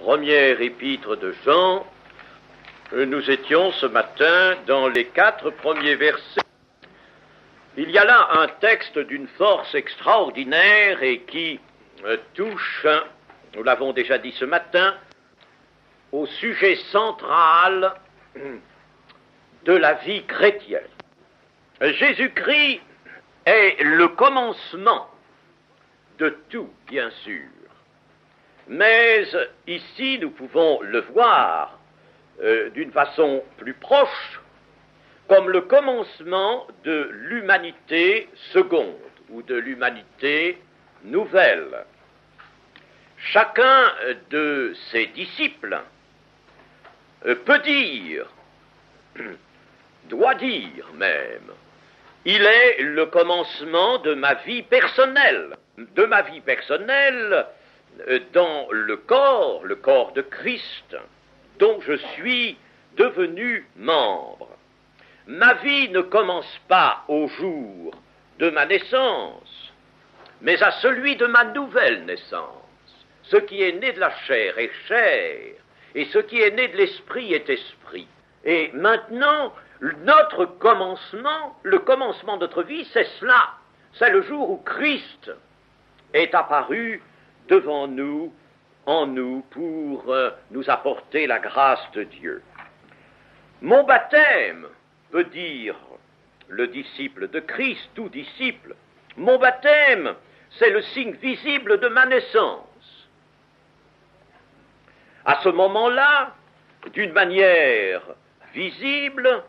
première épître de Jean, nous étions ce matin dans les 4 premiers versets. Il y a là un texte d'une force extraordinaire et qui touche, nous l'avons déjà dit ce matin, au sujet central de la vie chrétienne. Jésus-Christ est le commencement de tout, bien sûr. Mais ici, nous pouvons le voir d'une façon plus proche, comme le commencement de l'humanité seconde, ou de l'humanité nouvelle. Chacun de ses disciples peut dire, doit dire même, il est le commencement de ma vie personnelle dans le corps de Christ, dont je suis devenu membre. Ma vie ne commence pas au jour de ma naissance, mais à celui de ma nouvelle naissance. Ce qui est né de la chair est chair, et ce qui est né de l'esprit est esprit. Et maintenant, notre commencement, le commencement de notre vie, c'est cela. C'est le jour où Christ est apparu devant nous, en nous, pour nous apporter la grâce de Dieu. Mon baptême, peut dire le disciple de Christ, tout disciple, mon baptême, c'est le signe visible de ma naissance. À ce moment-là, d'une manière visible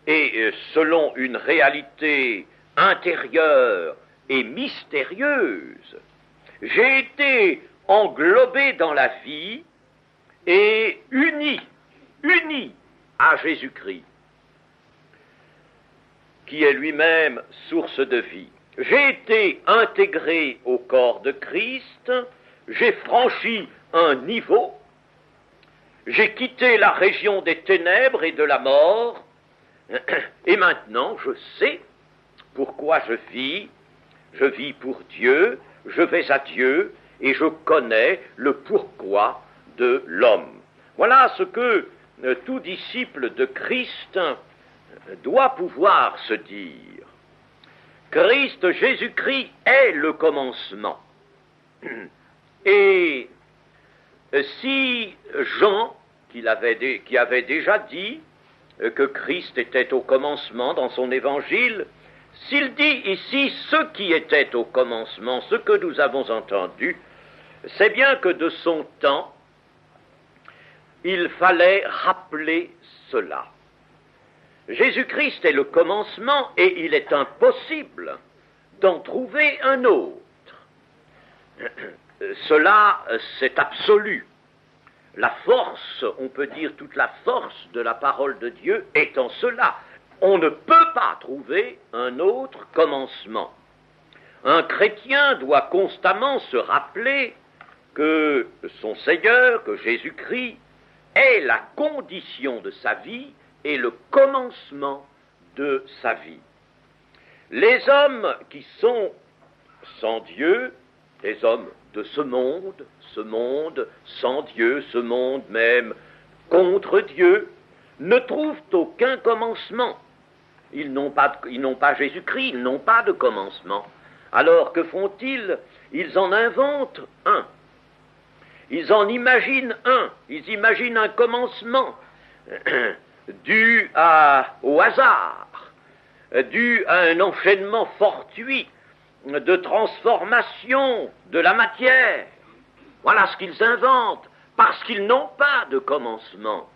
et selon une réalité intérieure et mystérieuse, j'ai été englobé dans la vie et uni à Jésus-Christ, qui est lui-même source de vie. J'ai été intégré au corps de Christ, j'ai franchi un niveau, j'ai quitté la région des ténèbres et de la mort, et maintenant je sais pourquoi je vis pour Dieu, je vais à Dieu, et je connais le pourquoi de l'homme. Voilà ce que tout disciple de Christ doit pouvoir se dire. Christ Jésus-Christ est le commencement. Et si Jean, qui avait déjà dit que Christ était au commencement dans son évangile, s'il dit ici ce qui était au commencement, ce que nous avons entendu, c'est bien que de son temps, il fallait rappeler cela. Jésus-Christ est le commencement et il est impossible d'en trouver un autre. Cela, c'est absolu. La force, on peut dire toute la force de la parole de Dieu est en cela. On ne peut pas trouver un autre commencement. Un chrétien doit constamment se rappeler que son Seigneur, que Jésus-Christ, est la condition de sa vie et le commencement de sa vie. Les hommes qui sont sans Dieu, les hommes de ce monde sans Dieu, ce monde même contre Dieu, ne trouvent aucun commencement. Ils n'ont pas Jésus-Christ, ils n'ont pas de commencement. Alors que font-ils? Ils en inventent un. Ils en imaginent un. Ils imaginent un commencement dû au hasard, dû à un enchaînement fortuit de transformation de la matière. Voilà ce qu'ils inventent, parce qu'ils n'ont pas de commencement.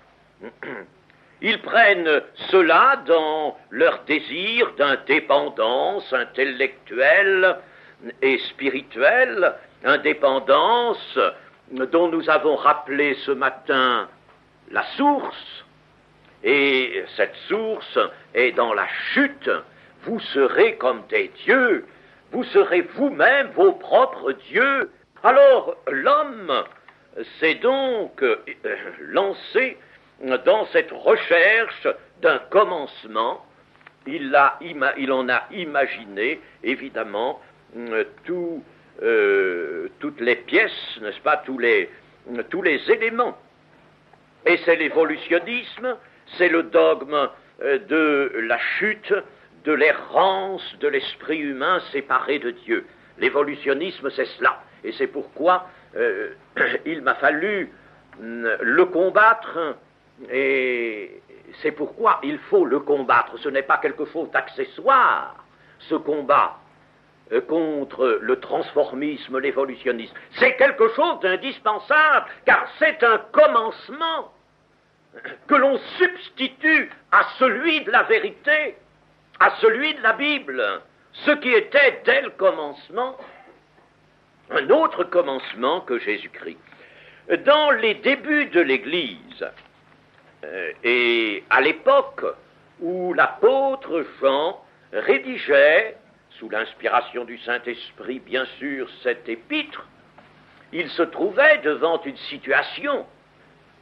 Ils prennent cela dans leur désir d'indépendance intellectuelle et spirituelle, indépendance dont nous avons rappelé ce matin la source, et cette source est dans la chute. Vous serez comme des dieux, vous serez vous-même vos propres dieux. Alors l'homme s'est donc lancé dans cette recherche d'un commencement. Il en a imaginé, évidemment, toutes les pièces, n'est-ce pas, tous les tous les éléments. Et c'est l'évolutionnisme, c'est le dogme de la chute, de l'errance de l'esprit humain séparé de Dieu. L'évolutionnisme, c'est cela. Et c'est pourquoi il m'a fallu le combattre, et c'est pourquoi il faut le combattre. Ce n'est pas quelque chose d'accessoire, ce combat contre le transformisme, l'évolutionnisme. C'est quelque chose d'indispensable, car c'est un commencement que l'on substitue à celui de la vérité, à celui de la Bible, ce qui était dès le commencement un autre commencement que Jésus-Christ. Dans les débuts de l'Église, et à l'époque où l'apôtre Jean rédigeait, sous l'inspiration du Saint-Esprit, bien sûr, cette épître, il se trouvait devant une situation,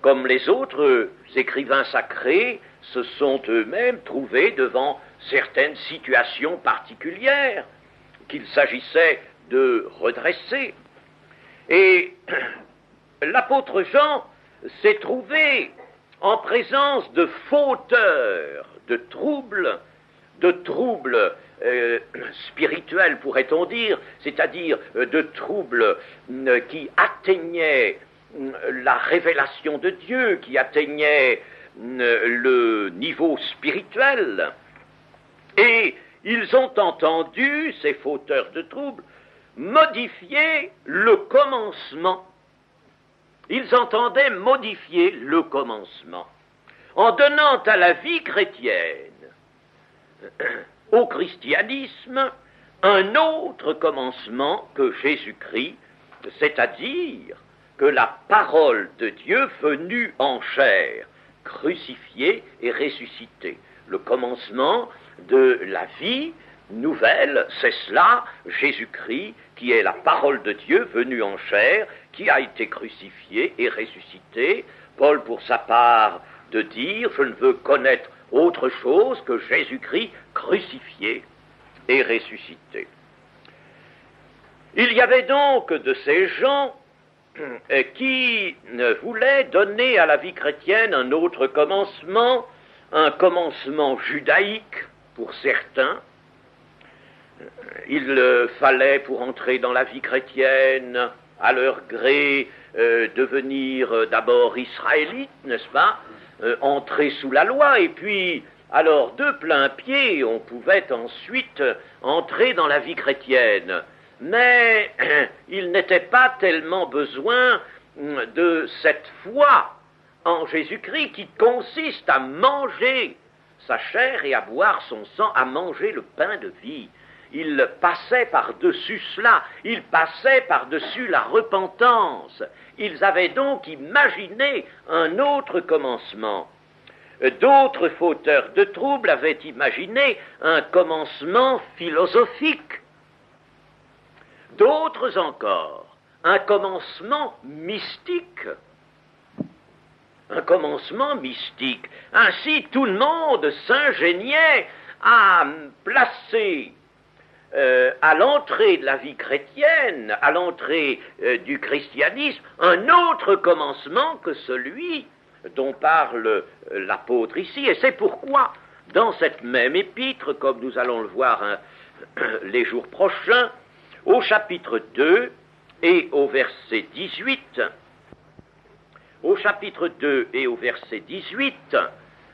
comme les autres écrivains sacrés se sont eux-mêmes trouvés devant certaines situations particulières qu'il s'agissait de redresser. Et l'apôtre Jean s'est trouvé en présence de fauteurs, de troubles spirituels, pourrait-on dire, c'est-à-dire de troubles qui atteignaient la révélation de Dieu, qui atteignaient le niveau spirituel. Et ils ont entendu, ces fauteurs de troubles, modifier le commencement. Ils entendaient modifier le commencement en donnant à la vie chrétienne, au christianisme, un autre commencement que Jésus-Christ, c'est-à-dire que la parole de Dieu venue en chair, crucifiée et ressuscitée. Le commencement de la vie nouvelle, c'est cela, Jésus-Christ, qui est la parole de Dieu venue en chair, qui a été crucifié et ressuscité. Paul, pour sa part, de dire, je ne veux connaître autre chose que Jésus-Christ crucifié et ressuscité. Il y avait donc de ces gens qui voulaient donner à la vie chrétienne un autre commencement, un commencement judaïque pour certains. Il fallait, pour entrer dans la vie chrétienne, à leur gré, devenir d'abord israélite, n'est-ce pas, entrer sous la loi, et puis, alors, de plein pied, on pouvait ensuite entrer dans la vie chrétienne. Mais il n'était pas tellement besoin de cette foi en Jésus-Christ qui consiste à manger sa chair et à boire son sang, à manger le pain de vie. Il passait par-dessus cela, il passait par-dessus la repentance. Ils avaient donc imaginé un autre commencement. D'autres fauteurs de troubles avaient imaginé un commencement philosophique. D'autres encore, un commencement mystique. Un commencement mystique. Ainsi, tout le monde s'ingéniait à placer à l'entrée de la vie chrétienne, à l'entrée du christianisme, un autre commencement que celui dont parle l'apôtre ici. Et c'est pourquoi, dans cette même épître, comme nous allons le voir les jours prochains, au chapitre 2 et au verset 18, au chapitre 2 et au verset 18,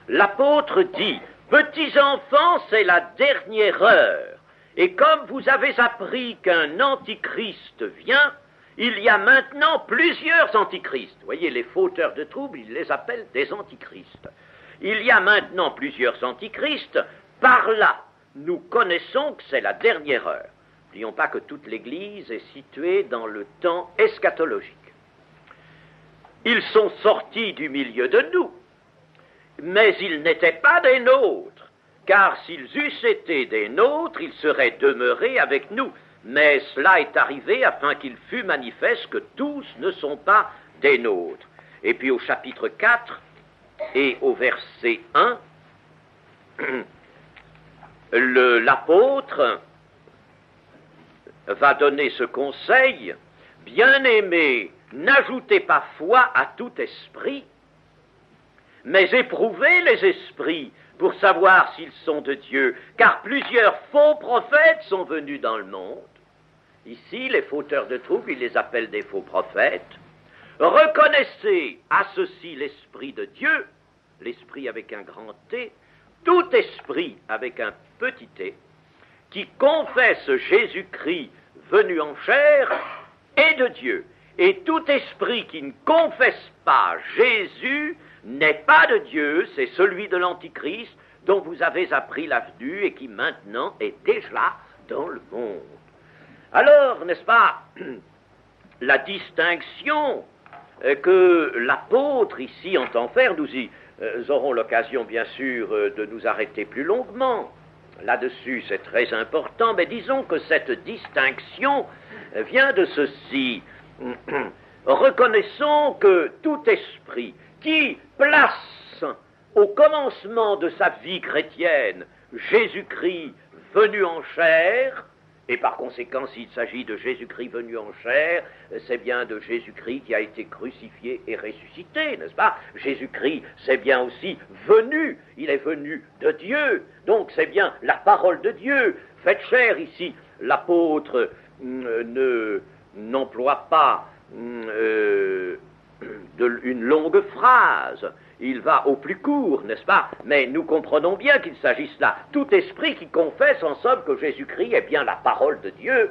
l'apôtre dit « Petits enfants, c'est la dernière heure. Et comme vous avez appris qu'un antichrist vient, il y a maintenant plusieurs antichrists. » Vous voyez, les fauteurs de troubles, ils les appellent des antichrists. Il y a maintenant plusieurs antichrists. Par là, nous connaissons que c'est la dernière heure. N'oublions pas que toute l'Église est située dans le temps eschatologique. Ils sont sortis du milieu de nous, mais ils n'étaient pas des nôtres, car s'ils eussent été des nôtres, ils seraient demeurés avec nous. Mais cela est arrivé afin qu'il fût manifeste que tous ne sont pas des nôtres. Et puis au chapitre 4 et au verset 1, l'apôtre va donner ce conseil: « Bien-aimés, n'ajoutez pas foi à tout esprit, mais éprouvez les esprits pour savoir s'ils sont de Dieu, car plusieurs faux prophètes sont venus dans le monde. Ici, les fauteurs de troubles, ils les appellent des faux prophètes. Reconnaissez à ceci l'esprit de Dieu, l'esprit avec un grand T, tout esprit avec un petit t, qui confesse Jésus-Christ venu en chair est de Dieu. Et tout esprit qui ne confesse pas Jésus n'est pas de Dieu, c'est celui de l'Antichrist dont vous avez appris la venue et qui maintenant est déjà dans le monde. Alors, n'est-ce pas, la distinction que l'apôtre ici entend faire, nous aurons l'occasion bien sûr de nous arrêter plus longuement. Là-dessus, c'est très important, mais disons que cette distinction vient de ceci. Reconnaissons que tout esprit qui place au commencement de sa vie chrétienne Jésus-Christ venu en chair, et par conséquent, s'il s'agit de Jésus-Christ venu en chair, c'est bien de Jésus-Christ qui a été crucifié et ressuscité, n'est-ce pas? Jésus-Christ, c'est bien aussi venu, il est venu de Dieu, donc c'est bien la parole de Dieu, faite chair ici. L'apôtre n'emploie pas une longue phrase, il va au plus court, n'est-ce pas? Mais nous comprenons bien qu'il s'agisse là, tout esprit qui confesse en somme que Jésus-Christ est bien la parole de Dieu,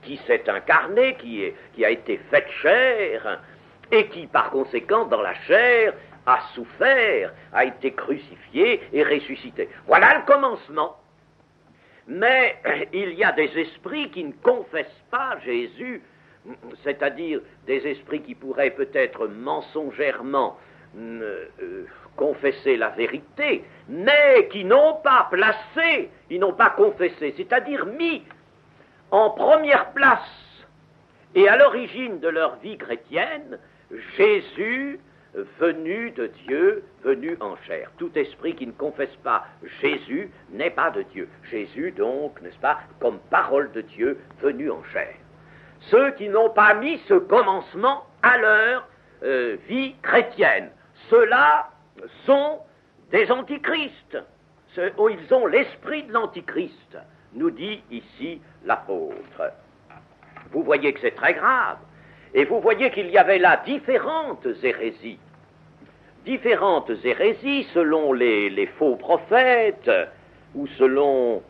qui s'est incarné, qui a été faite chair, et qui par conséquent dans la chair a souffert, a été crucifié et ressuscité. Voilà le commencement. Mais il y a des esprits qui ne confessent pas Jésus, c'est-à-dire des esprits qui pourraient peut-être mensongèrement confesser la vérité, mais qui n'ont pas placé, ils n'ont pas confessé, c'est-à-dire mis en première place et à l'origine de leur vie chrétienne, Jésus venu de Dieu, venu en chair. Tout esprit qui ne confesse pas Jésus n'est pas de Dieu. Jésus donc, n'est-ce pas, comme parole de Dieu venu en chair. Ceux qui n'ont pas mis ce commencement à leur vie chrétienne, ceux-là sont des antichrists. Ils ont l'esprit de l'antichrist, nous dit ici l'apôtre. Vous voyez que c'est très grave. Et vous voyez qu'il y avait là différentes hérésies. Différentes hérésies selon les faux prophètes ou selon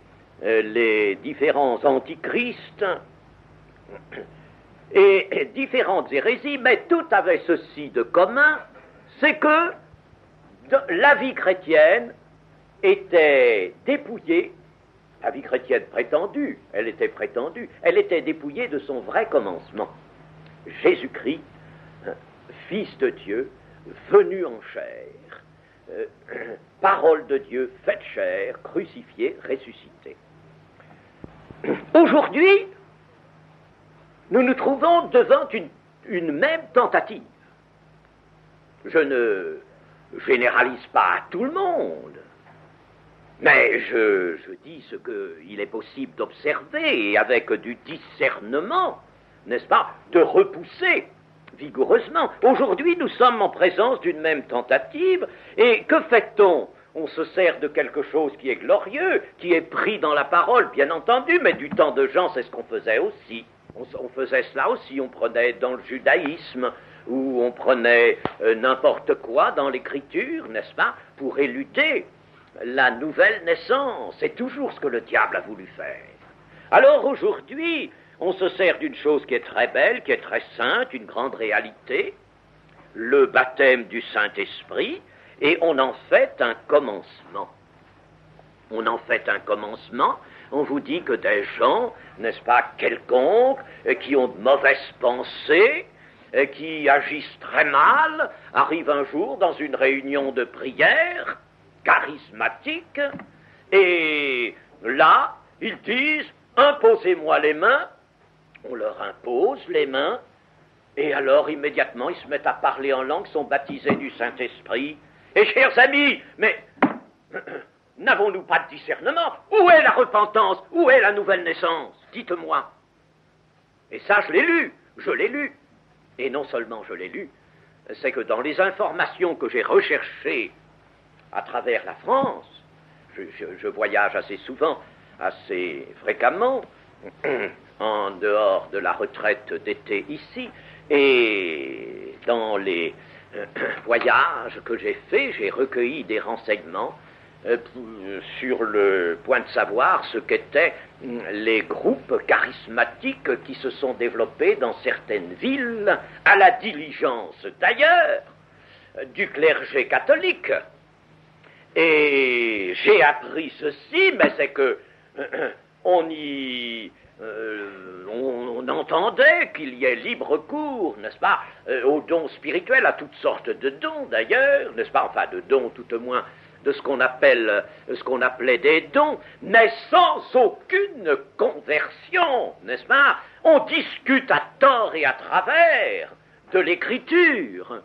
les différents antichrists. Et différentes hérésies, mais tout avait ceci de commun, c'est que la vie chrétienne était dépouillée, la vie chrétienne prétendue, elle était dépouillée de son vrai commencement. Jésus-Christ, Fils de Dieu, venu en chair, parole de Dieu faite chair, crucifié, ressuscité. Aujourd'hui, nous nous trouvons devant une même tentative. Je ne généralise pas à tout le monde, mais je dis ce qu'il est possible d'observer et avec du discernement, n'est-ce pas, de repousser vigoureusement. Aujourd'hui, nous sommes en présence d'une même tentative, et que fait-on? On se sert de quelque chose qui est glorieux, qui est pris dans la parole, bien entendu, mais du temps de Jean, c'est ce qu'on faisait aussi. On faisait cela aussi, on prenait dans le judaïsme, ou on prenait n'importe quoi dans l'écriture, n'est-ce pas, pour éluder la nouvelle naissance. C'est toujours ce que le diable a voulu faire. Alors aujourd'hui, on se sert d'une chose qui est très belle, qui est très sainte, une grande réalité, le baptême du Saint-Esprit, et on en fait un commencement. On en fait un commencement. On vous dit que des gens, n'est-ce pas, quelconques, qui ont de mauvaises pensées, qui agissent très mal, arrivent un jour dans une réunion de prière charismatique, et là, ils disent « Imposez-moi les mains », on leur impose les mains, et alors immédiatement ils se mettent à parler en langue, sont baptisés du Saint-Esprit. Et chers amis, mais n'avons-nous pas de discernement? Où est la repentance? Où est la nouvelle naissance? Dites-moi. Et ça, je l'ai lu. et non seulement je l'ai lu, c'est que dans les informations que j'ai recherchées à travers la France, je voyage assez souvent, assez fréquemment, en dehors de la retraite d'été ici, et dans les voyages que j'ai faits, j'ai recueilli des renseignements sur le point de savoir ce qu'étaient les groupes charismatiques qui se sont développés dans certaines villes, à la diligence d'ailleurs du clergé catholique. Et j'ai appris ceci, mais c'est que on entendait qu'il y ait libre cours, n'est-ce pas, aux dons spirituels, à toutes sortes de dons d'ailleurs, n'est-ce pas, enfin de dons tout au moins de ce qu'on appelait des dons, mais sans aucune conversion, n'est-ce pas? On discute à tort et à travers de l'écriture.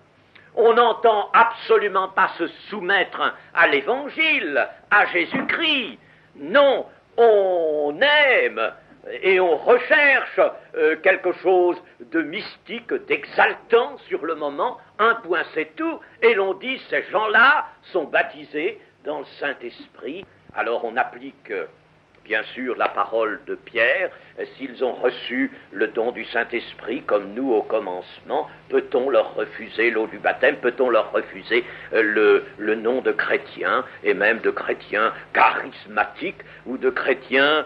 On n'entend absolument pas se soumettre à l'Évangile, à Jésus-Christ. Non, on aime et on recherche quelque chose de mystique, d'exaltant sur le moment, un point c'est tout, et l'on dit ces gens-là sont baptisés dans le Saint-Esprit. Alors on applique bien sûr la parole de Pierre, s'ils ont reçu le don du Saint-Esprit comme nous au commencement, peut-on leur refuser l'eau du baptême, peut-on leur refuser le nom de chrétien, et même de chrétien charismatique ou de chrétien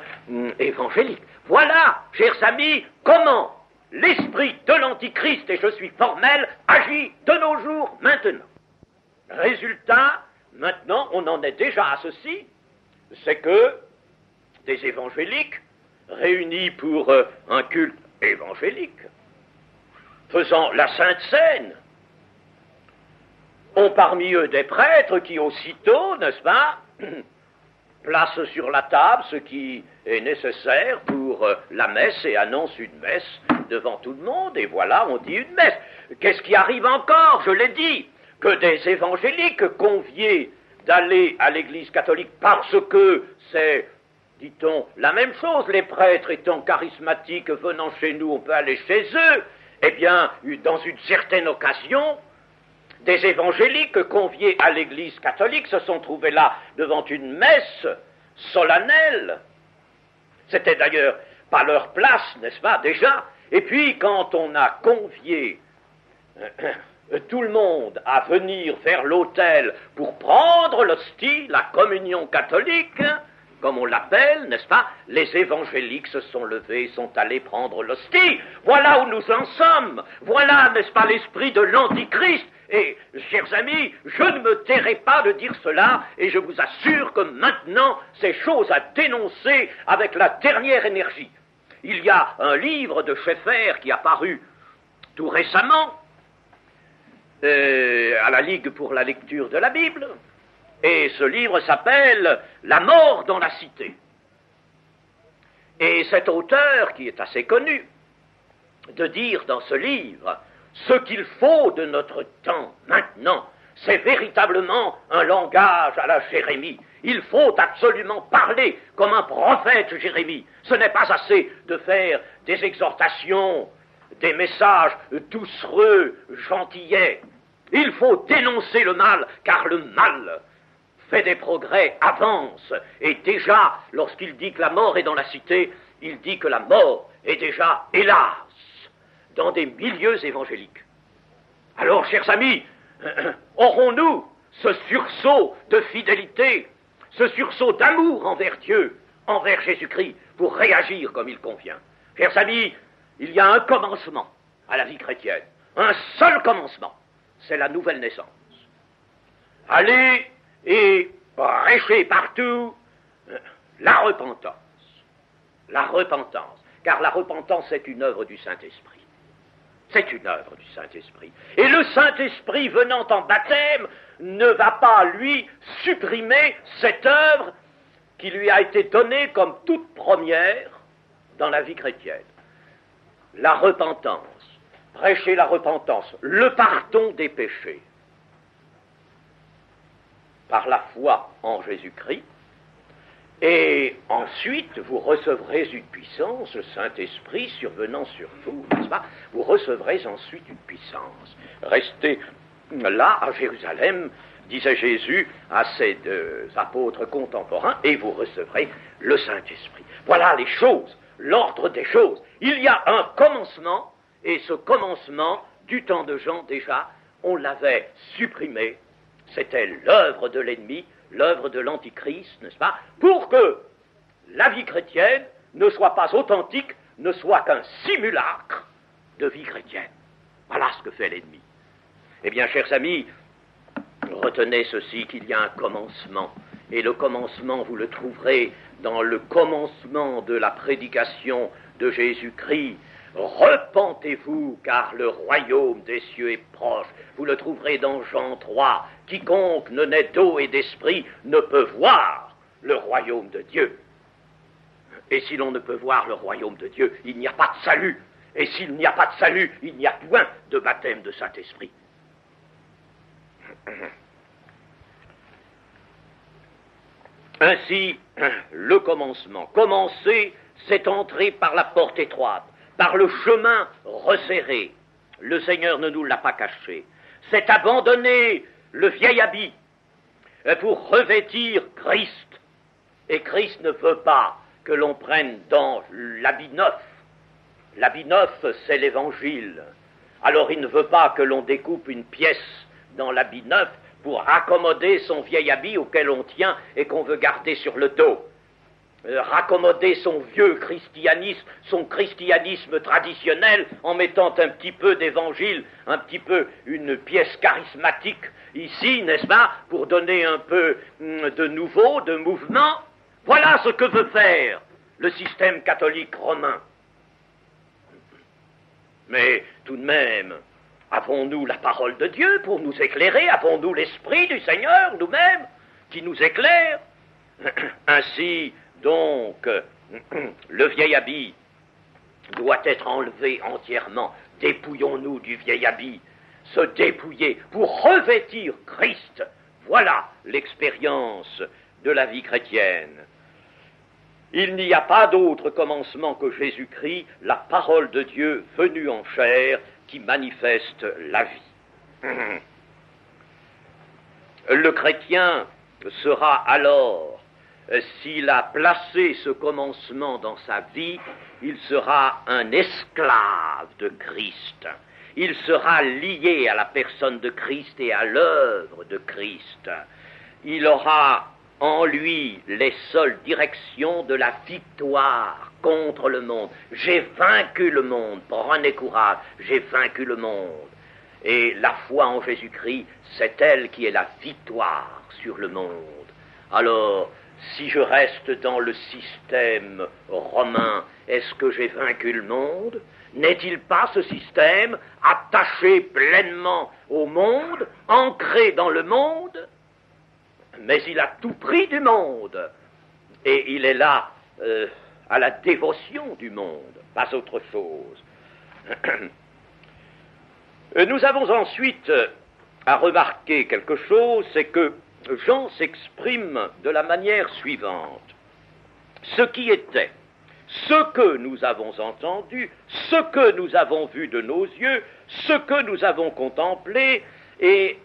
évangélique. Voilà, chers amis, comment l'esprit de l'Antichrist, et je suis formel, agit de nos jours maintenant. Résultat, maintenant on en est déjà à ceci, c'est que des évangéliques, réunis pour un culte évangélique, faisant la Sainte Seine, ont parmi eux des prêtres qui aussitôt, n'est-ce pas, placent sur la table ce qui est nécessaire pour la messe et annoncent une messe devant tout le monde, et voilà, on dit une messe. Qu'est-ce qui arrive encore? Je l'ai dit, que des évangéliques conviés d'aller à l'Église catholique parce que c'est, dit-on, la même chose, les prêtres étant charismatiques, venant chez nous, on peut aller chez eux. Eh bien, dans une certaine occasion, des évangéliques conviés à l'Église catholique se sont trouvés là devant une messe solennelle. C'était d'ailleurs pas leur place, n'est-ce pas, déjà. Et puis, quand on a convié tout le monde à venir faire l'autel pour prendre l'hostie, la communion catholique, comme on l'appelle, n'est-ce pas, les évangéliques se sont levés et sont allés prendre l'hostie. Voilà où nous en sommes. Voilà, n'est-ce pas, l'esprit de l'Antichrist. Et, chers amis, je ne me tairai pas de dire cela, et je vous assure que maintenant, c'est chose à dénoncer avec la dernière énergie. Il y a un livre de Schaeffer qui a paru tout récemment, à la Ligue pour la lecture de la Bible, et ce livre s'appelle « La mort dans la cité ». Et cet auteur, qui est assez connu, de dire dans ce livre ce qu'il faut de notre temps maintenant, c'est véritablement un langage à la Jérémie. Il faut absolument parler comme un prophète Jérémie. Ce n'est pas assez de faire des exhortations, des messages doucereux, gentillets. Il faut dénoncer le mal, car le mal fait des progrès, avance. Et déjà, lorsqu'il dit que la mort est dans la cité, il dit que la mort est déjà, hélas, dans des milieux évangéliques. Alors, chers amis, aurons-nous ce sursaut de fidélité, ce sursaut d'amour envers Dieu, envers Jésus-Christ, pour réagir comme il convient? Chers amis, il y a un commencement à la vie chrétienne, un seul commencement, c'est la nouvelle naissance. Allez et prêchez partout la repentance, car la repentance est une œuvre du Saint-Esprit. C'est une œuvre du Saint-Esprit. Et le Saint-Esprit venant en baptême ne va pas, lui, supprimer cette œuvre qui lui a été donnée comme toute première dans la vie chrétienne. La repentance, prêcher la repentance, le pardon des péchés, par la foi en Jésus-Christ, Et ensuite, vous recevrez une puissance, le Saint-Esprit survenant sur vous, n'est-ce pas? Vous recevrez ensuite une puissance. Restez là, à Jérusalem, disait Jésus à ses deux apôtres contemporains, et vous recevrez le Saint-Esprit. Voilà les choses, l'ordre des choses. Il y a un commencement, et ce commencement, du temps de Jean déjà, on l'avait supprimé. C'était l'œuvre de l'ennemi, l'œuvre de l'Antichrist, n'est-ce pas, pour que la vie chrétienne ne soit pas authentique, ne soit qu'un simulacre de vie chrétienne. Voilà ce que fait l'ennemi. Eh bien, chers amis, retenez ceci, qu'il y a un commencement, et le commencement, vous le trouverez dans le commencement de la prédication de Jésus-Christ. Repentez-vous, car le royaume des cieux est proche. Vous le trouverez dans Jean 3. Quiconque ne naît d'eau et d'esprit ne peut voir le royaume de Dieu. Et si l'on ne peut voir le royaume de Dieu, il n'y a pas de salut. Et s'il n'y a pas de salut, il n'y a point de baptême de Saint-Esprit. Ainsi, le commencement. Commencer, c'est entrer par la porte étroite, par le chemin resserré. Le Seigneur ne nous l'a pas caché. C'est abandonner le vieil habit pour revêtir Christ. Et Christ ne veut pas que l'on prenne dans l'habit neuf. L'habit neuf, c'est l'Évangile. Alors il ne veut pas que l'on découpe une pièce dans l'habit neuf pour raccommoder son vieil habit auquel on tient et qu'on veut garder sur le dos. Raccommoder son vieux christianisme, son christianisme traditionnel, en mettant un petit peu d'évangile, un petit peu une pièce charismatique ici, n'est-ce pas, pour donner un peu de nouveau, de mouvement. Voilà ce que veut faire le système catholique romain. Mais tout de même, avons-nous la parole de Dieu pour nous éclairer? Avons-nous l'Esprit du Seigneur nous-mêmes qui nous éclaire? Ainsi, donc, le vieil habit doit être enlevé entièrement. Dépouillons-nous du vieil habit, se dépouiller pour revêtir Christ. Voilà l'expérience de la vie chrétienne. Il n'y a pas d'autre commencement que Jésus-Christ, la parole de Dieu venue en chair, qui manifeste la vie. Le chrétien sera alors, s'il a placé ce commencement dans sa vie, il sera un esclave de Christ. Il sera lié à la personne de Christ et à l'œuvre de Christ. Il aura en lui les seules directions de la victoire contre le monde. J'ai vaincu le monde, prenez courage, j'ai vaincu le monde. Et la foi en Jésus-Christ, c'est elle qui est la victoire sur le monde. Alors, si je reste dans le système romain, est-ce que j'ai vaincu le monde? N'est-il pas ce système attaché pleinement au monde, ancré dans le monde? Mais il a tout pris du monde, et il est là à la dévotion du monde, pas autre chose. Nous avons ensuite à remarquer quelque chose, c'est que Jean s'exprime de la manière suivante. Ce qui était, ce que nous avons entendu, ce que nous avons vu de nos yeux, ce que nous avons contemplé, et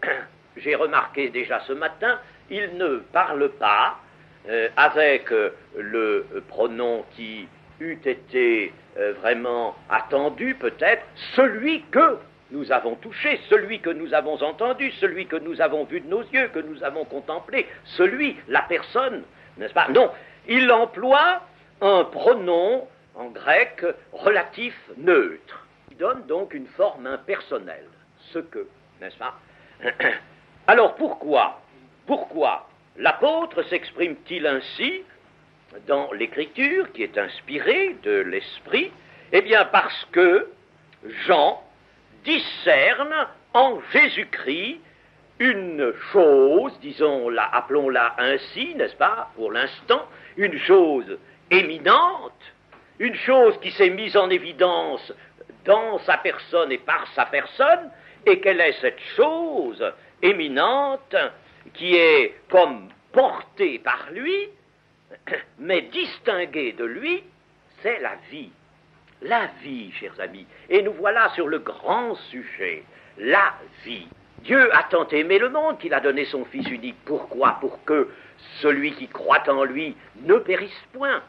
j'ai remarqué déjà ce matin, il ne parle pas avec le pronom qui eût été vraiment attendu peut-être, celui que nous avons touché, celui que nous avons entendu, celui que nous avons vu de nos yeux, que nous avons contemplé, celui, la personne, n'est-ce pas? Non, il emploie un pronom en grec relatif neutre. Il donne donc une forme impersonnelle, ce que, n'est-ce pas? Alors pourquoi l'apôtre s'exprime-t-il ainsi dans l'Écriture, qui est inspirée de l'Esprit? Eh bien parce que Jean discerne en Jésus-Christ une chose, disons-la, appelons-la ainsi, n'est-ce pas, pour l'instant, une chose éminente, une chose qui s'est mise en évidence dans sa personne et par sa personne, et quelle est cette chose éminente qui est comme portée par lui, mais distinguée de lui, c'est la vie. La vie, chers amis. Et nous voilà sur le grand sujet, la vie. Dieu a tant aimé le monde qu'il a donné son Fils unique. Pourquoi? Pour que celui qui croit en lui ne périsse point,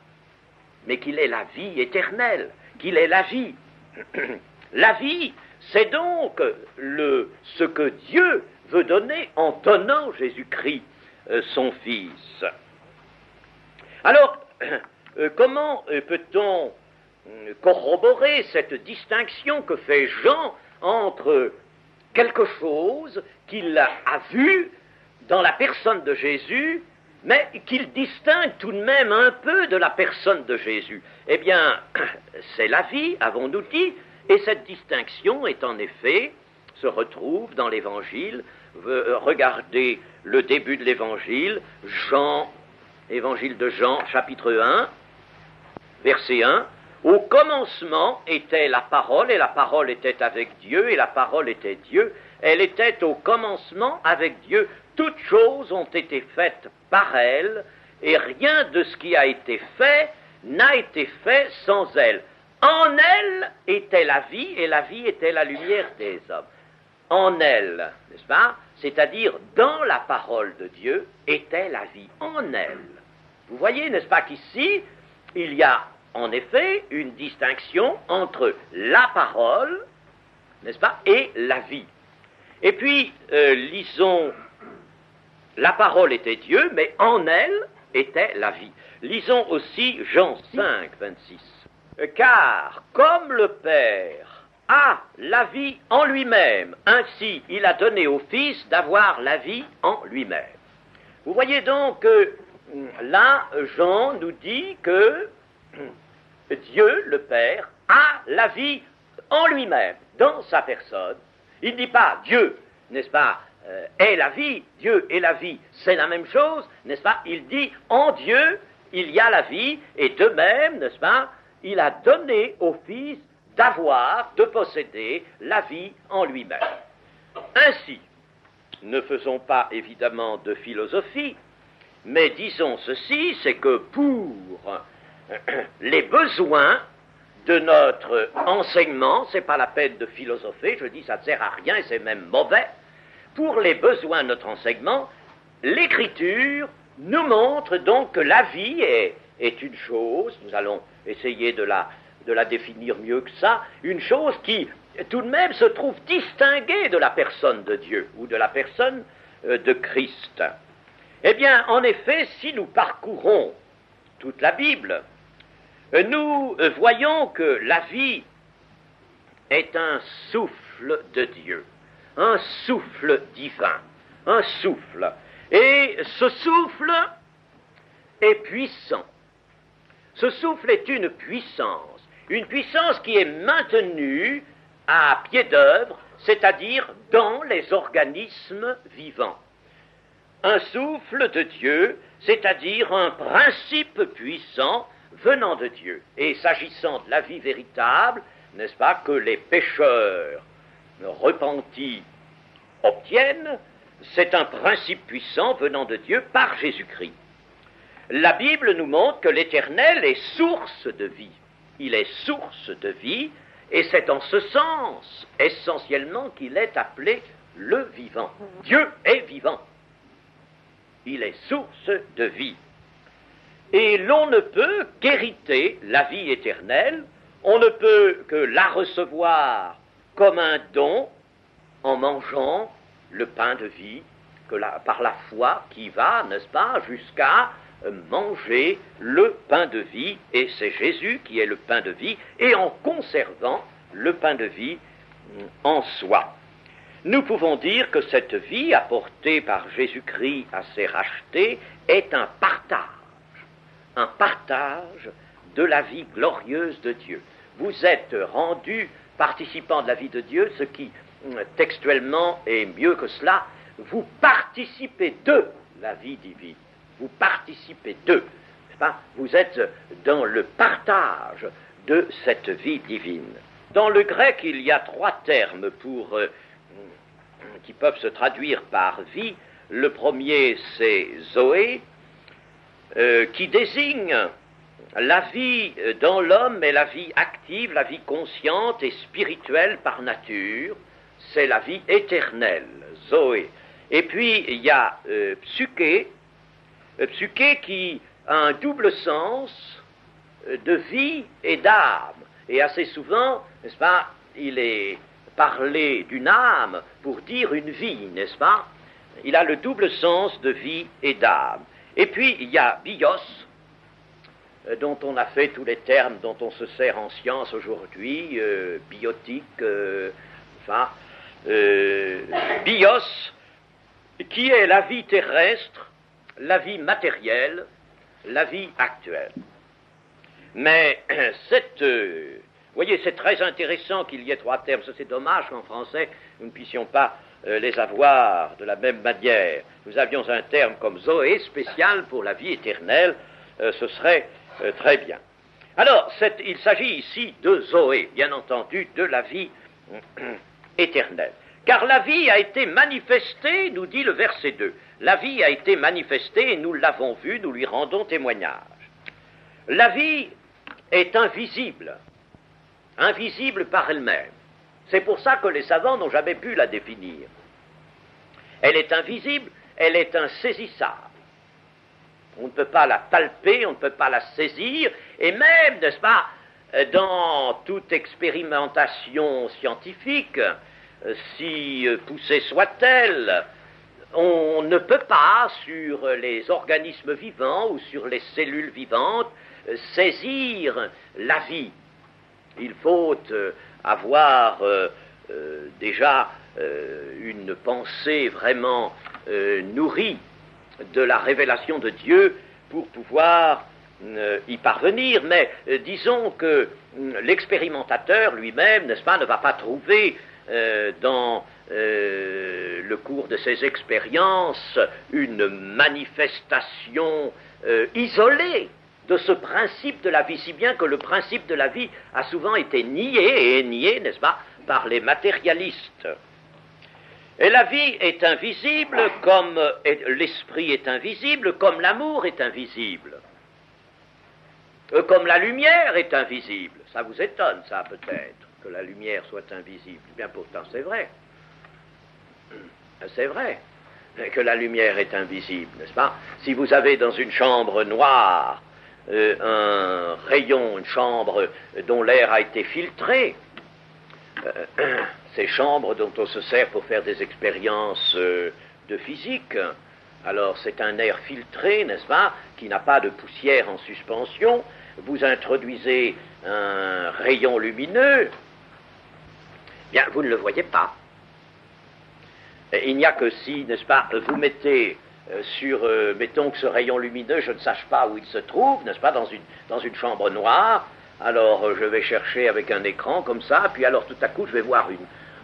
mais qu'il ait la vie éternelle, qu'il ait la vie. La vie, c'est donc ce que Dieu veut donner en donnant Jésus-Christ, son Fils. Alors, comment peut-on corroborer cette distinction que fait Jean entre quelque chose qu'il a vu dans la personne de Jésus, mais qu'il distingue tout de même un peu de la personne de Jésus? Eh bien, c'est la vie, avons-nous dit, et cette distinction est en effet, se retrouve dans l'Évangile. Regardez le début de l'Évangile, Évangile de Jean, chapitre 1, verset 1. Au commencement était la parole, et la parole était avec Dieu, et la parole était Dieu. Elle était au commencement avec Dieu. Toutes choses ont été faites par elle, et rien de ce qui a été fait n'a été fait sans elle. En elle était la vie, et la vie était la lumière des hommes. En elle, n'est-ce pas? C'est-à-dire, dans la parole de Dieu, était la vie. En elle. Vous voyez, n'est-ce pas, qu'ici, il y a en effet une distinction entre la parole, n'est-ce pas, et la vie. Et puis, lisons, la parole était Dieu, mais en elle était la vie. Lisons aussi Jean 5, 26. Car, comme le Père a la vie en lui-même, ainsi il a donné au Fils d'avoir la vie en lui-même. Vous voyez donc que là, Jean nous dit que Dieu, le Père, a la vie en lui-même, dans sa personne. Il ne dit pas Dieu, n'est-ce pas, est la vie, Dieu est la vie, c'est la même chose, n'est-ce pas? Il dit en Dieu, il y a la vie, et de même, n'est-ce pas, il a donné au Fils d'avoir, de posséder la vie en lui-même. Ainsi, ne faisons pas évidemment de philosophie, mais disons ceci, c'est que pour les besoins de notre enseignement, c'est pas la peine de philosopher, je dis ça ne sert à rien et c'est même mauvais, pour les besoins de notre enseignement, l'Écriture nous montre donc que la vie est une chose, nous allons essayer de la définir mieux que ça, une chose qui tout de même se trouve distinguée de la personne de Dieu ou de la personne de Christ. Eh bien, en effet, si nous parcourons toute la Bible, nous voyons que la vie est un souffle de Dieu, un souffle divin, un souffle. Et ce souffle est puissant. Ce souffle est une puissance qui est maintenue à pied d'œuvre, c'est-à-dire dans les organismes vivants. Un souffle de Dieu, c'est-à-dire un principe puissant venant de Dieu. Et s'agissant de la vie véritable, n'est-ce pas, que les pécheurs repentis obtiennent, c'est un principe puissant venant de Dieu par Jésus-Christ. La Bible nous montre que l'Éternel est source de vie. Il est source de vie, et c'est en ce sens, essentiellement, qu'il est appelé le vivant. Dieu est vivant. Il est source de vie. Et l'on ne peut qu'hériter la vie éternelle, on ne peut que la recevoir comme un don en mangeant le pain de vie, par la foi qui va, n'est-ce pas, jusqu'à manger le pain de vie, et c'est Jésus qui est le pain de vie, et en conservant le pain de vie en soi. Nous pouvons dire que cette vie apportée par Jésus-Christ à ses rachetés est un partage de la vie glorieuse de Dieu. Vous êtes rendus participants de la vie de Dieu, ce qui textuellement est mieux que cela, vous participez de la vie divine. Vous participez d'eux, n'est-ce pas? Vous êtes dans le partage de cette vie divine. Dans le grec, il y a 3 termes qui peuvent se traduire par vie. Le premier, c'est Zoé, qui désigne la vie dans l'homme est la vie active, la vie consciente et spirituelle par nature, c'est la vie éternelle, Zoé. Et puis il y a psyché, psyché qui a un double sens de vie et d'âme. Et assez souvent, n'est-ce pas, il est parlé d'une âme pour dire une vie, n'est-ce pas? Il a le double sens de vie et d'âme. Et puis il y a bios, dont on a fait tous les termes dont on se sert en science aujourd'hui, biotique, bios, qui est la vie terrestre, la vie matérielle, la vie actuelle. Mais vous voyez, c'est très intéressant qu'il y ait trois termes. C'est dommage qu'en français, nous ne puissions pas les avoir de la même manière. Nous avions un terme comme Zoé, spécial pour la vie éternelle, ce serait très bien. Alors, il s'agit ici de Zoé, bien entendu, de la vie éternelle. Car la vie a été manifestée, nous dit le verset 2. La vie a été manifestée et nous l'avons vue, nous lui rendons témoignage. La vie est invisible, invisible par elle-même. C'est pour ça que les savants n'ont jamais pu la définir. Elle est invisible, elle est insaisissable. On ne peut pas la palper, on ne peut pas la saisir, et même, n'est-ce pas, dans toute expérimentation scientifique, si poussée soit-elle, on ne peut pas, sur les organismes vivants ou sur les cellules vivantes, saisir la vie. Il faut avoir déjà une pensée vraiment nourrie de la révélation de Dieu pour pouvoir y parvenir, mais disons que l'expérimentateur lui-même, n'est-ce pas, ne va pas trouver dans le cours de ses expériences une manifestation isolée de ce principe de la vie, si bien que le principe de la vie a souvent été nié, et est nié, n'est-ce pas, par les matérialistes. Et la vie est invisible comme l'esprit est invisible, comme l'amour est invisible, comme la lumière est invisible. Ça vous étonne, ça, peut-être, que la lumière soit invisible. Bien pourtant, c'est vrai. C'est vrai que la lumière est invisible, n'est-ce pas? Si vous avez dans une chambre noire un rayon, une chambre dont l'air a été filtré, ces chambres dont on se sert pour faire des expériences de physique, alors c'est un air filtré, n'est-ce pas, qui n'a pas de poussière en suspension. Vous introduisez un rayon lumineux, bien, vous ne le voyez pas. Il n'y a que si, n'est-ce pas, vous mettez mettons que ce rayon lumineux, je ne sache pas où il se trouve, n'est-ce pas, dans une chambre noire, alors je vais chercher avec un écran comme ça, puis alors tout à coup je vais voir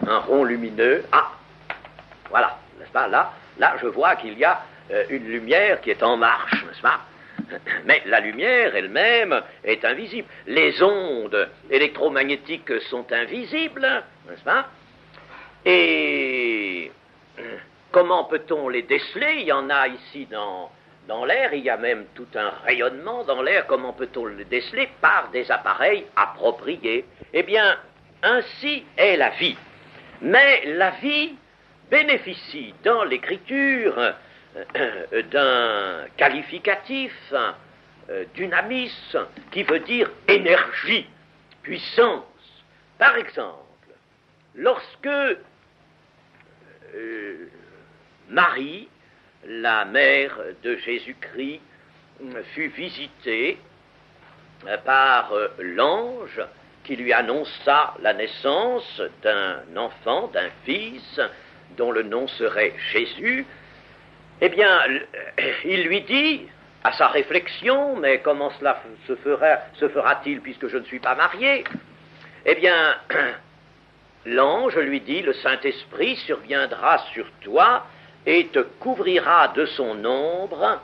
un rond lumineux. Ah, voilà, n'est-ce pas, là je vois qu'il y a une lumière qui est en marche, n'est-ce pas? Mais la lumière elle-même est invisible. Les ondes électromagnétiques sont invisibles, n'est-ce pas? Et comment peut-on les déceler? Il y en a ici dans l'air, il y a même tout un rayonnement dans l'air. Comment peut-on le déceler? Par des appareils appropriés. Eh bien, ainsi est la vie. Mais la vie bénéficie dans l'écriture d'un qualificatif, dynamis, qui veut dire énergie, puissance. Par exemple, lorsque Marie, la mère de Jésus-Christ, fut visitée par l'ange qui lui annonça la naissance d'un enfant, d'un fils, dont le nom serait Jésus, eh bien, il lui dit, à sa réflexion, mais comment cela se fera-t-il puisque je ne suis pas marié? Eh bien, l'ange lui dit, le Saint-Esprit surviendra sur toi et te couvrira de son ombre,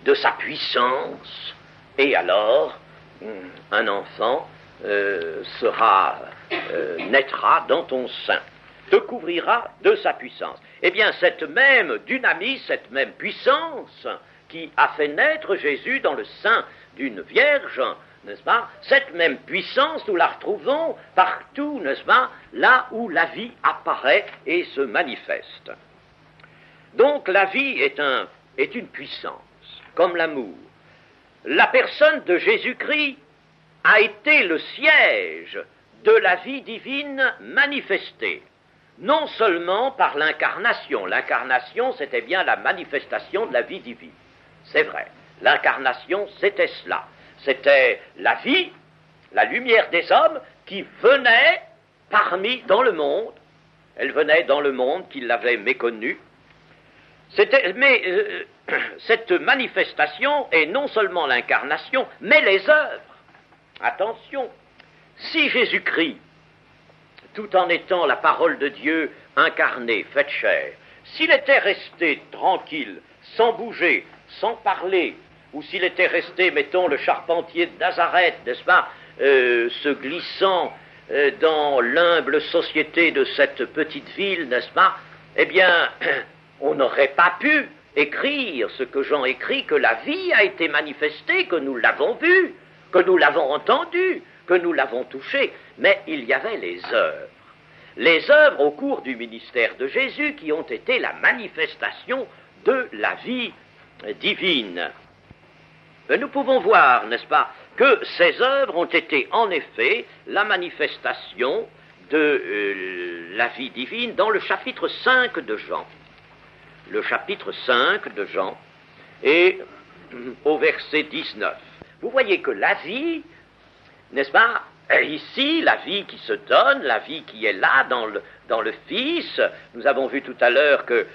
de sa puissance, et alors un enfant naîtra dans ton sein, te couvrira de sa puissance. Eh bien, cette même dynamisme, cette même puissance qui a fait naître Jésus dans le sein d'une vierge, n'est-ce pas? Cette même puissance, nous la retrouvons partout, n'est-ce pas? Là où la vie apparaît et se manifeste. Donc la vie est une puissance, comme l'amour. La personne de Jésus-Christ a été le siège de la vie divine manifestée, non seulement par l'incarnation. L'incarnation, c'était bien la manifestation de la vie divine. C'est vrai. L'incarnation, c'était cela. C'était la vie, la lumière des hommes qui venait dans le monde. Elle venait dans le monde qui l'avait méconnue. Mais cette manifestation est non seulement l'incarnation, mais les œuvres. Attention, si Jésus-Christ, tout en étant la parole de Dieu incarnée, faite chair, s'il était resté tranquille, sans bouger, sans parler, ou s'il était resté, mettons, le charpentier de Nazareth, n'est-ce pas, se glissant dans l'humble société de cette petite ville, n'est-ce pas, eh bien, on n'aurait pas pu écrire ce que Jean écrit, que la vie a été manifestée, que nous l'avons vue, que nous l'avons entendue, que nous l'avons touchée, mais il y avait les œuvres au cours du ministère de Jésus qui ont été la manifestation de la vie divine. Nous pouvons voir, n'est-ce pas, que ces œuvres ont été en effet la manifestation de la vie divine dans le chapitre 5 de Jean. Le chapitre 5 de Jean et au verset 19. Vous voyez que la vie, n'est-ce pas, ici, la vie qui se donne, la vie qui est là dans le Fils, nous avons vu tout à l'heure que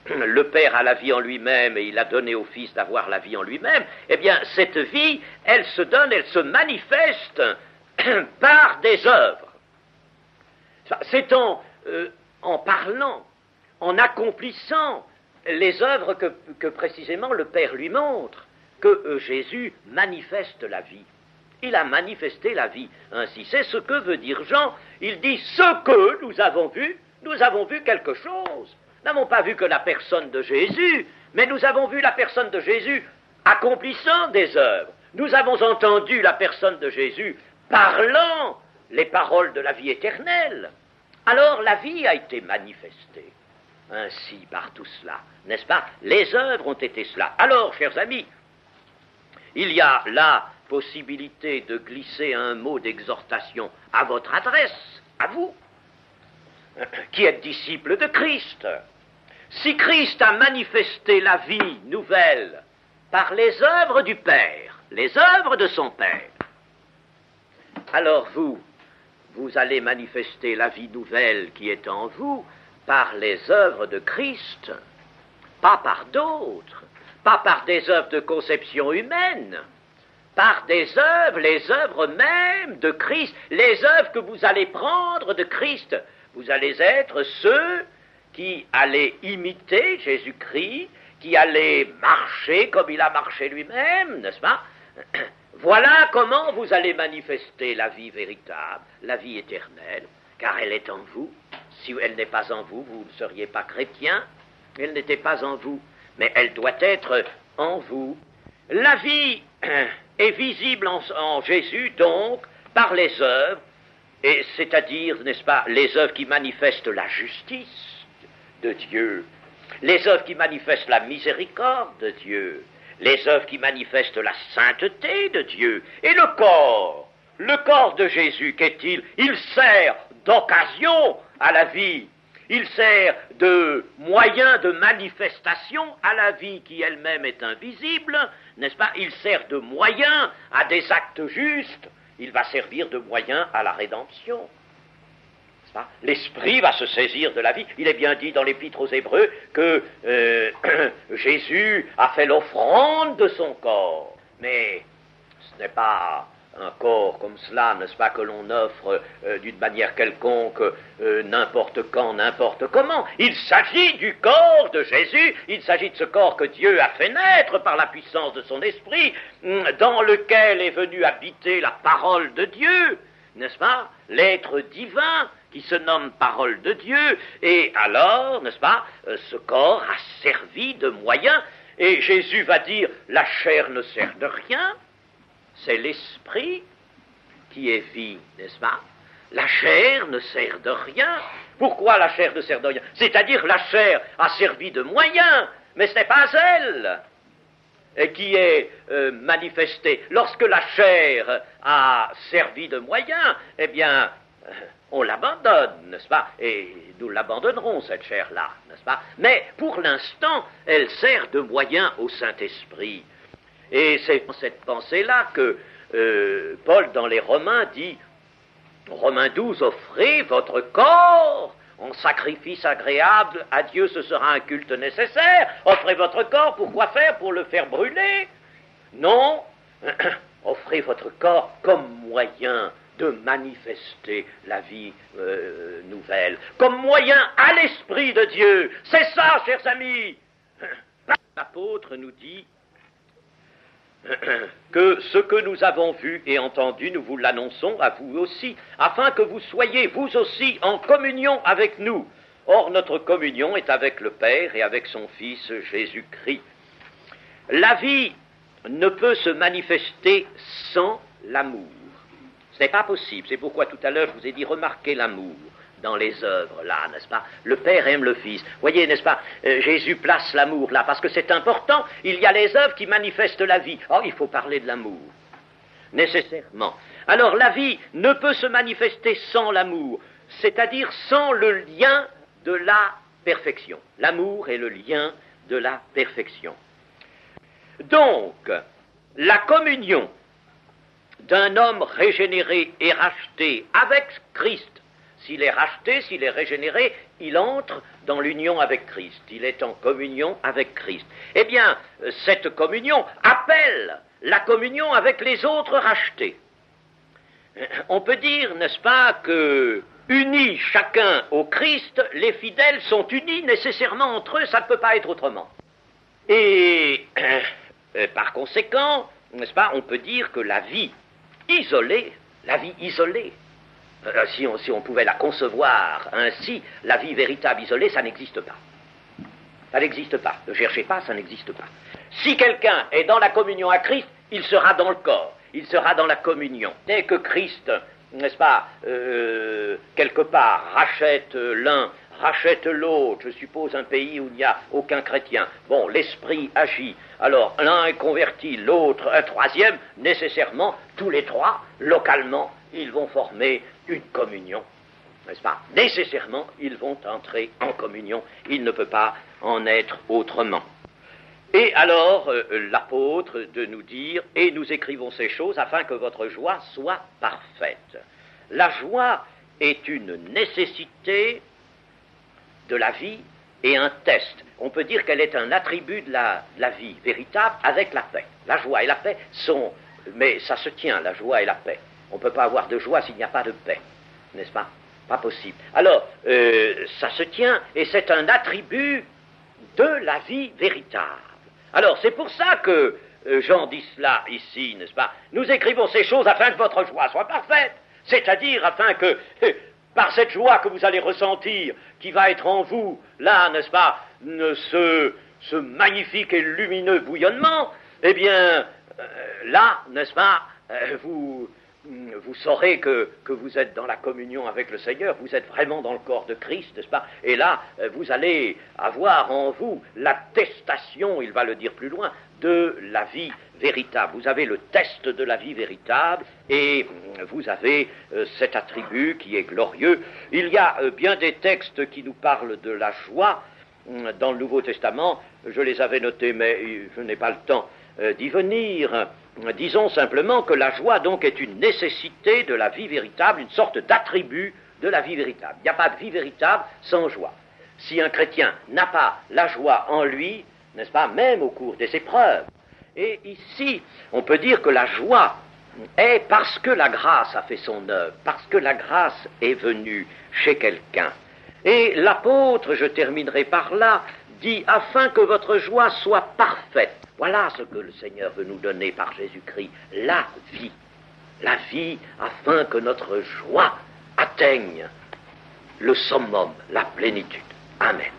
le Père a la vie en lui-même et il a donné au Fils d'avoir la vie en lui-même, eh bien, cette vie, elle se donne, elle se manifeste par des œuvres. C'est en parlant, en accomplissant les œuvres que précisément le Père lui montre, que Jésus manifeste la vie. Il a manifesté la vie. Ainsi, c'est ce que veut dire Jean. Il dit, ce que nous avons vu quelque chose. Nous n'avons pas vu que la personne de Jésus, mais nous avons vu la personne de Jésus accomplissant des œuvres. Nous avons entendu la personne de Jésus parlant les paroles de la vie éternelle. Alors la vie a été manifestée. Ainsi, par tout cela, n'est-ce pas? Les œuvres ont été cela. Alors, chers amis, il y a la possibilité de glisser un mot d'exhortation à votre adresse, à vous, qui êtes disciples de Christ. Si Christ a manifesté la vie nouvelle par les œuvres du Père, les œuvres de son Père, alors vous allez manifester la vie nouvelle qui est en vous par les œuvres de Christ, pas par d'autres, pas par des œuvres de conception humaine, par des œuvres, les œuvres même de Christ, les œuvres que vous allez prendre de Christ. Vous allez être ceux qui allaient imiter Jésus-Christ, qui allaient marcher comme il a marché lui-même, n'est-ce pas? Voilà comment vous allez manifester la vie véritable, la vie éternelle, car elle est en vous. Si elle n'est pas en vous, vous ne seriez pas chrétien. Elle n'était pas en vous, mais elle doit être en vous. La vie est visible en Jésus, donc, par les œuvres, et c'est-à-dire, n'est-ce pas, les œuvres qui manifestent la justice de Dieu, les œuvres qui manifestent la miséricorde de Dieu, les œuvres qui manifestent la sainteté de Dieu, et le corps de Jésus, qu'est-il? Il sert d'occasion à la vie, il sert de moyen de manifestation à la vie qui elle-même est invisible, n'est-ce pas? Il sert de moyen à des actes justes, il va servir de moyen à la rédemption. N'est-ce pas? L'Esprit va se saisir de la vie. Il est bien dit dans l'Épître aux Hébreux que Jésus a fait l'offrande de son corps, mais ce n'est pas un corps comme cela, n'est-ce pas, que l'on offre d'une manière quelconque, n'importe quand, n'importe comment. Il s'agit du corps de Jésus, il s'agit de ce corps que Dieu a fait naître par la puissance de son esprit, dans lequel est venue habiter la parole de Dieu, n'est-ce pas, l'être divin qui se nomme parole de Dieu, et alors, n'est-ce pas, ce corps a servi de moyen. Et Jésus va dire, la chair ne sert de rien, c'est l'esprit qui est vie, n'est-ce pas? La chair ne sert de rien. Pourquoi la chair ne sert de rien? C'est-à-dire la chair a servi de moyen, mais ce n'est pas elle qui est manifestée. Lorsque la chair a servi de moyen, eh bien, on l'abandonne, n'est-ce pas? Et nous l'abandonnerons, cette chair-là, n'est-ce pas? Mais pour l'instant, elle sert de moyen au Saint-Esprit. Et c'est dans cette pensée-là que Paul, dans les Romains, dit, Romains 12, offrez votre corps en sacrifice agréable à Dieu, ce sera un culte nécessaire. Offrez votre corps, pourquoi faire? Pour le faire brûler? Non, offrez votre corps comme moyen de manifester la vie nouvelle, comme moyen à l'Esprit de Dieu. C'est ça, chers amis. L'apôtre nous dit que ce que nous avons vu et entendu, nous vous l'annonçons à vous aussi, afin que vous soyez vous aussi en communion avec nous. Or, notre communion est avec le Père et avec son Fils Jésus-Christ. La vie ne peut se manifester sans l'amour. Ce n'est pas possible. C'est pourquoi tout à l'heure je vous ai dit, remarquez l'amour dans les œuvres, là, n'est-ce pas? Le Père aime le Fils. Voyez, n'est-ce pas? Jésus place l'amour là, parce que c'est important. Il y a les œuvres qui manifestent la vie. Or, il faut parler de l'amour, nécessairement. Alors, la vie ne peut se manifester sans l'amour, c'est-à-dire sans le lien de la perfection. L'amour est le lien de la perfection. Donc, la communion d'un homme régénéré et racheté avec Christ, s'il est racheté, s'il est régénéré, il entre dans l'union avec Christ. Il est en communion avec Christ. Eh bien, cette communion appelle la communion avec les autres rachetés. On peut dire, n'est-ce pas, que unis chacun au Christ, les fidèles sont unis nécessairement entre eux, ça ne peut pas être autrement. Et par conséquent, n'est-ce pas, on peut dire que la vie isolée, si on pouvait la concevoir ainsi, la vie véritable isolée, ça n'existe pas. Ça n'existe pas. Ne cherchez pas, ça n'existe pas. Si quelqu'un est dans la communion à Christ, il sera dans le corps, il sera dans la communion. Dès que Christ, n'est-ce pas, quelque part, rachète l'un, rachète l'autre, je suppose un pays où il n'y a aucun chrétien, bon, l'esprit agit, alors l'un est converti, l'autre un troisième, nécessairement, tous les trois, localement, ils vont former une communion, n'est-ce pas? Nécessairement, ils vont entrer en communion, il ne peut pas en être autrement. Et alors, l'apôtre de nous dire, et nous écrivons ces choses afin que votre joie soit parfaite. La joie est une nécessité de la vie et un test. On peut dire qu'elle est un attribut de la vie véritable avec la paix. La joie et la paix sont... Mais ça se tient, la joie et la paix. On ne peut pas avoir de joie s'il n'y a pas de paix, n'est-ce pas? Pas possible. Alors, ça se tient et c'est un attribut de la vie véritable. Alors, c'est pour ça que Jean dit cela ici, n'est-ce pas? Nous écrivons ces choses afin que votre joie soit parfaite, c'est-à-dire afin que, par cette joie que vous allez ressentir, qui va être en vous, là, n'est-ce pas, ce magnifique et lumineux bouillonnement, eh bien, là, n'est-ce pas, vous saurez que vous êtes dans la communion avec le Seigneur, vous êtes vraiment dans le corps de Christ, n'est-ce pas? Et là, vous allez avoir en vous l'attestation, il va le dire plus loin, de la vie véritable. Vous avez le test de la vie véritable et vous avez cet attribut qui est glorieux. Il y a bien des textes qui nous parlent de la joie dans le Nouveau Testament. Je les avais notés, mais je n'ai pas le temps d'y venir. Disons simplement que la joie, donc, est une nécessité de la vie véritable, une sorte d'attribut de la vie véritable. Il n'y a pas de vie véritable sans joie. Si un chrétien n'a pas la joie en lui, n'est-ce pas, même au cours des épreuves. Et ici, on peut dire que la joie est parce que la grâce a fait son œuvre, parce que la grâce est venue chez quelqu'un. Et l'apôtre, je terminerai par là, dit « afin que votre joie soit parfaite ». Voilà ce que le Seigneur veut nous donner par Jésus-Christ, la vie afin que notre joie atteigne le summum, la plénitude. Amen.